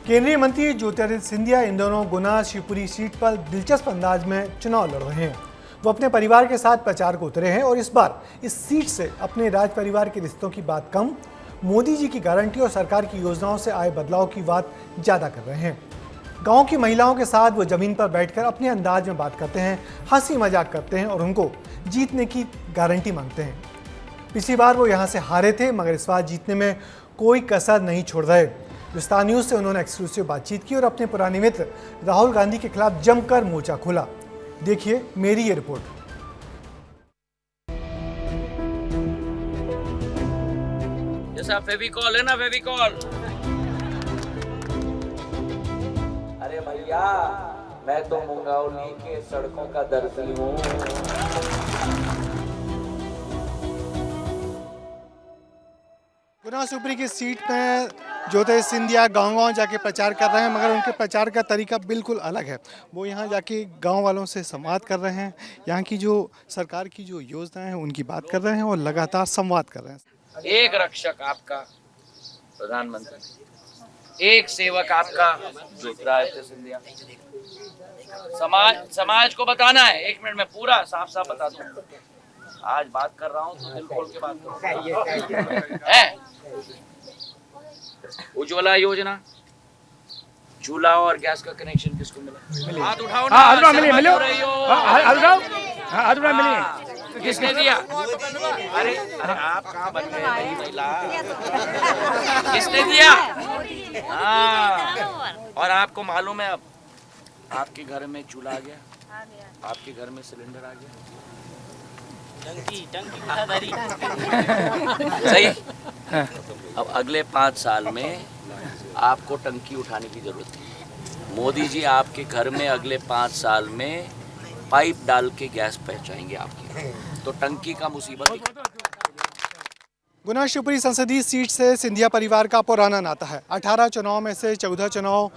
केंद्रीय मंत्री ज्योतिरादित्य सिंधिया इन दोनों गुना शिवपुरी सीट पर दिलचस्प अंदाज में चुनाव लड़ रहे हैं। वो अपने परिवार के साथ प्रचार को उतरे हैं और इस बार इस सीट से अपने राज परिवार के रिश्तों की बात कम, मोदी जी की गारंटी और सरकार की योजनाओं से आए बदलाव की बात ज़्यादा कर रहे हैं। गांव की महिलाओं के साथ वो जमीन पर बैठकर अपने अंदाज में बात करते हैं, हंसी मजाक करते हैं और उनको जीतने की गारंटी मांगते हैं। पिछली बार वो यहाँ से हारे थे, मगर इस बार जीतने में कोई कसर नहीं छोड़ रहे। विस्तार न्यूज़ से उन्होंने एक्सक्लूसिव बातचीत की और अपने पुराने मित्र राहुल गांधी के खिलाफ जमकर मोर्चा खोला। देखिए मेरी ये रिपोर्ट। जैसा फेविकॉल है ना, फेविकॉल। अरे भैया, मैं तो मुंगावली के सड़कों का दर्जी हूँ। गुना शिवपुरी की सीट में ज्योतिरादित्य सिंधिया गांव-गांव जाके प्रचार कर रहे हैं, मगर उनके प्रचार का तरीका बिल्कुल अलग है। वो यहाँ जाके गांव वालों से संवाद कर रहे हैं, यहाँ की जो सरकार की जो योजनाएं हैं उनकी बात कर रहे हैं और लगातार संवाद कर रहे हैं। एक रक्षक आपका प्रधानमंत्री, एक सेवक आपका ज्योतिरादित्य सिंधिया। समाज को बताना है। 1 मिनट में पूरा साफ साफ बता दूं। आज बात कर रहा हूँ तो दिल खोल के बात करो। उज्ज्वला योजना, चूल्हा और गैस का कनेक्शन किसको मिला? हाथ उठाओ ना। हाथ उठाओ। किसने दिया? अरे आप कहाँ बन गए नई महिला? किसने दिया? हाँ, और आपको मालूम है अब आपके घर में चूल्हा आ गया, आपके घर में सिलेंडर आ गया। टंकी सही। अब अगले 5 साल में आपको टंकी उठाने की जरूरत है। मोदी जी आपके घर में अगले 5 साल में पाइप डाल के गैस पहुंचाएंगे आपके, तो टंकी का मुसीबत। गुना शिवपुरी संसदीय सीट से सिंधिया परिवार का पुराना नाता है। 18 चुनाव में से 14 चुनाव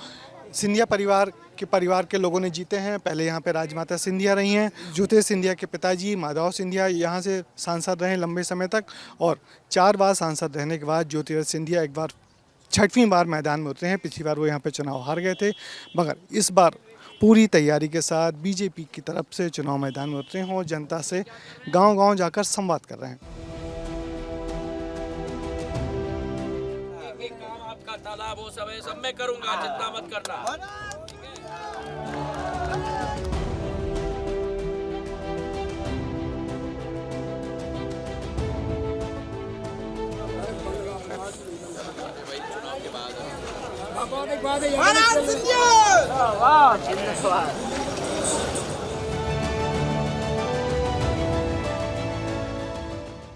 सिंधिया परिवार के लोगों ने जीते हैं। पहले यहाँ पे राजमाता सिंधिया रही हैं। ज्योतिरादित्य सिंधिया के पिताजी माधव सिंधिया यहाँ से सांसद रहे लंबे समय तक, और 4 बार सांसद रहने के बाद ज्योतिरादित्य सिंधिया एक बार 6वीं बार मैदान में उतरे हैं। पिछली बार वो यहाँ पे चुनाव हार गए थे, मगर इस बार पूरी तैयारी के साथ बीजेपी की तरफ से चुनाव मैदान में उतरे हैं और जनता से गाँव-गाँव जाकर संवाद कर रहे हैं। आपका तालाब वो सब मैं करूंगा, चिंता मत करना।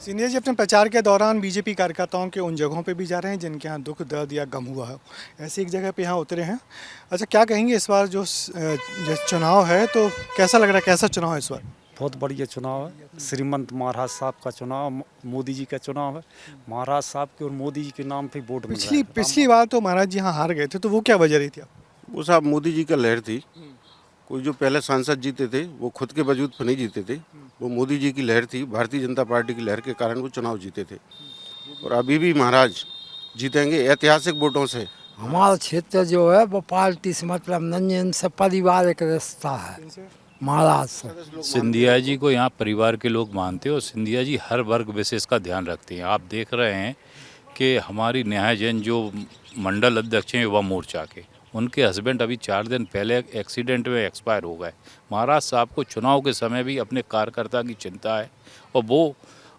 सिंधिया जी अपने प्रचार के दौरान बीजेपी कार्यकर्ताओं के उन जगहों पे भी जा रहे हैं जिनके यहाँ दुख दर्द या गम हुआ है। ऐसी एक जगह पे यहाँ उतरे हैं। अच्छा, क्या कहेंगे इस बार जो चुनाव है, तो कैसा लग रहा है? कैसा चुनाव है इस बार? बहुत बढ़िया चुनाव है। श्रीमंत महाराज साहब का चुनाव, मोदी जी का चुनाव है। महाराज साहब के और मोदी जी के नाम पे वोट मिल रहा है। पिछली बार तो महाराज जी यहाँ हार गए थे, तो वो क्या वजह रही थी? वो साहब मोदी जी का लहर थी। कोई जो पहले सांसद जीते थे वो खुद के वजूद पर नहीं जीते थे, वो मोदी जी की लहर थी, भारतीय जनता पार्टी की लहर के कारण वो चुनाव जीते थे। और अभी भी महाराज जीतेंगे ऐतिहासिक वोटों से। हमारा क्षेत्र जो है वो पार्टी से मतलब नहीं, से परिवार एक रिश्ता है महाराज से। सिंधिया जी को यहाँ परिवार के लोग मानते हैं और सिंधिया जी हर वर्ग विशेष का ध्यान रखते हैं। आप देख रहे हैं कि हमारी न्याय जैन जो मंडल अध्यक्ष हैं युवा मोर्चा के, उनके हस्बैंड अभी 4 दिन पहले एक्सीडेंट में एक्सपायर हो गए। महाराज साहब को चुनाव के समय भी अपने कार्यकर्ता की चिंता है और वो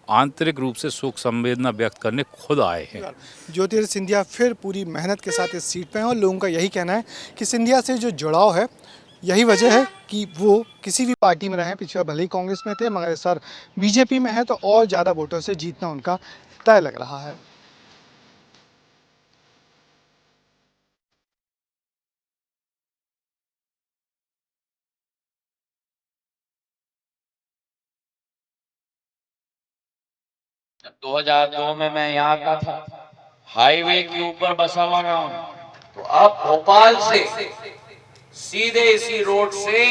आंतरिक रूप से शोक संवेदना व्यक्त करने खुद आए हैं। ज्योतिरादित्य सिंधिया फिर पूरी मेहनत के साथ इस सीट पे हैं और लोगों का यही कहना है कि सिंधिया से जो जुड़ाव है, यही वजह है कि वो किसी भी पार्टी में रहे। पिछले भले ही कांग्रेस में थे, मगर इस बार बीजेपी में है, तो और ज़्यादा वोटों से जीतना उनका तय लग रहा है। जब 2002 में मैं यहाँ का था, हाईवे के ऊपर बसा हुआ गाँव, तो अब भोपाल से सीधे इसी रोड से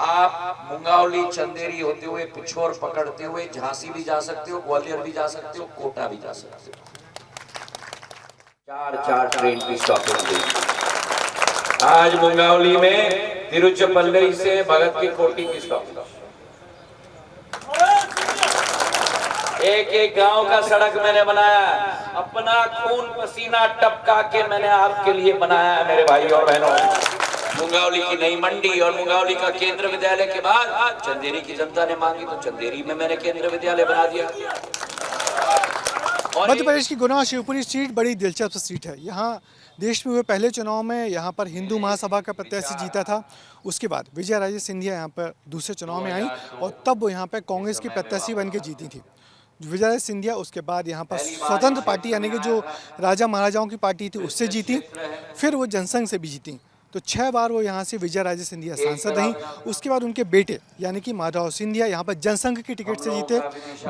आप मुंगावली चंदेरी होते हुए पिछोर पकड़ते हुए झांसी भी जा सकते हो, ग्वालियर भी जा सकते हो, कोटा भी जा सकते हो। 4 ट्रेन की स्टॉपिंग हुई। आज मुंगावली में तिरुचिरापल्ली से भगत की कोठी की स्टॉप, एक एक गांव का सड़क मैंने बनाया, अपना खून पसीना टपका के मैंने आपके लिए बनाया है मेरे भाई और बहनों। मुंगावली की नई मंडी और मुंगावली का केंद्र विद्यालय के बाद चंदेरी की जनता ने मांगी तो चंदेरी में मैंने केंद्र विद्यालय बना दिया। मध्य प्रदेश की गुना शिवपुरी सीट बड़ी दिलचस्प सीट है। यहाँ देश में हुए पहले चुनाव में यहाँ पर हिंदू महासभा का प्रत्याशी जीता था। उसके बाद विजया राजे सिंधिया यहाँ पर दूसरे चुनाव में आई और तब वो यहाँ पर कांग्रेस की प्रत्याशी बन के जीती थी। विजया राजे सिंधिया उसके बाद यहाँ पर स्वतंत्र पार्टी यानी कि जो राजा महाराजाओं की पार्टी थी उससे जीती, फिर वो जनसंघ से भी जीती। तो 6 बार वो यहाँ से विजया राजे सिंधिया सांसद रहीं। उसके बाद उनके बेटे यानी कि माधव सिंधिया यहाँ पर जनसंघ की टिकट से जीते।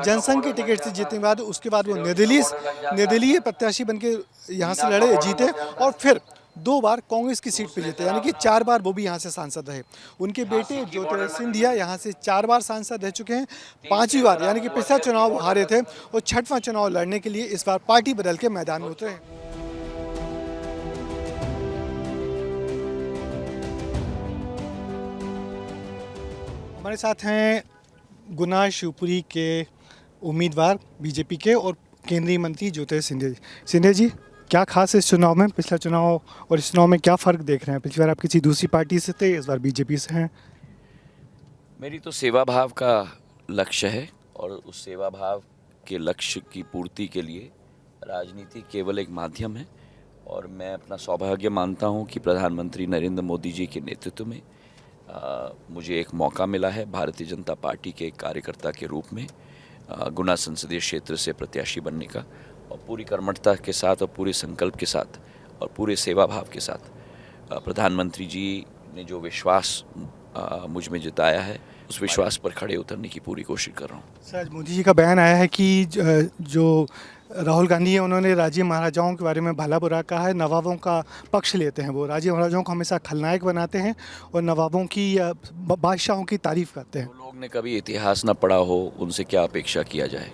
जनसंघ की टिकट से जीतने के बाद उसके बाद वो निर्दलीय प्रत्याशी बन के यहाँ से लड़े, जीते और फिर 2 बार कांग्रेस की सीट पे जीते, यानी कि 4 बार वो भी यहाँ से सांसद रहे। उनके बेटे ज्योतिरादित्य सिंधिया यहाँ से 4 बार सांसद रह चुके हैं। 5वीं बार यानी कि पिछला चुनाव हारे थे और 6वां चुनाव लड़ने के लिए इस बार पार्टी बदल के मैदान में उतरे हैं। हमारे साथ हैं गुना शिवपुरी के उम्मीदवार बीजेपी के और केंद्रीय मंत्री ज्योतिरादित्य सिंधिया जी। सिंधिया जी, क्या खास है इस चुनाव में? पिछला चुनाव और इस चुनाव में क्या फ़र्क देख रहे हैं? पिछली बार आप किसी दूसरी पार्टी से थे, इस बार बीजेपी से हैं। मेरी तो सेवा भाव का लक्ष्य है और उस सेवा भाव के लक्ष्य की पूर्ति के लिए राजनीति केवल एक माध्यम है और मैं अपना सौभाग्य मानता हूं कि प्रधानमंत्री नरेंद्र मोदी जी के नेतृत्व में मुझे एक मौका मिला है भारतीय जनता पार्टी के एक कार्यकर्ता के रूप में गुना संसदीय क्षेत्र से प्रत्याशी बनने का, और पूरी कर्मठता के साथ और पूरे संकल्प के साथ और पूरे सेवा भाव के साथ प्रधानमंत्री जी ने जो विश्वास मुझ में जताया है उस विश्वास पर खड़े उतरने की पूरी कोशिश कर रहा हूँ। सर, आज मोदी जी का बयान आया है कि जो राहुल गांधी है उन्होंने राजे महाराजाओं के बारे में भला बुरा कहा है, नवाबों का पक्ष लेते हैं। वो राजे महाराजाओं को हमेशा खलनायक बनाते हैं और नवाबों की बादशाहों की तारीफ करते हैं। जो लोग ने कभी इतिहास न पढ़ा हो उनसे क्या अपेक्षा किया जाए,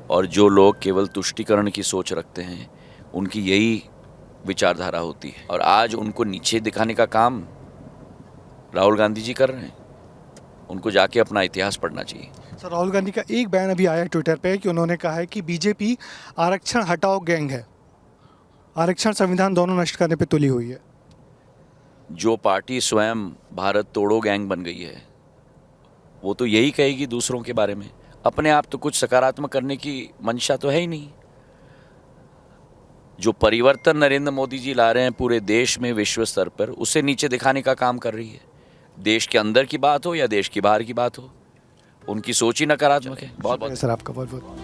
और जो लोग केवल तुष्टीकरण की सोच रखते हैं उनकी यही विचारधारा होती है, और आज उनको नीचे दिखाने का काम राहुल गांधी जी कर रहे हैं। उनको जाके अपना इतिहास पढ़ना चाहिए। सर, राहुल गांधी का एक बयान अभी आया ट्विटर पे कि उन्होंने कहा है कि बीजेपी आरक्षण हटाओ गैंग है, आरक्षण संविधान दोनों नष्ट करने पे तुली हुई है। जो पार्टी स्वयं भारत तोड़ो गैंग बन गई है वो तो यही कहेगी दूसरों के बारे में, अपने आप तो कुछ सकारात्मक करने की मंशा तो है ही नहीं। जो परिवर्तन नरेंद्र मोदी जी ला रहे हैं पूरे देश में विश्व स्तर पर, उसे नीचे दिखाने का काम कर रही है। देश के अंदर की बात हो या देश की बाहर की बात हो, उनकी सोच ही नकारात्मक है। बहुत सर आपका बहुत बहुत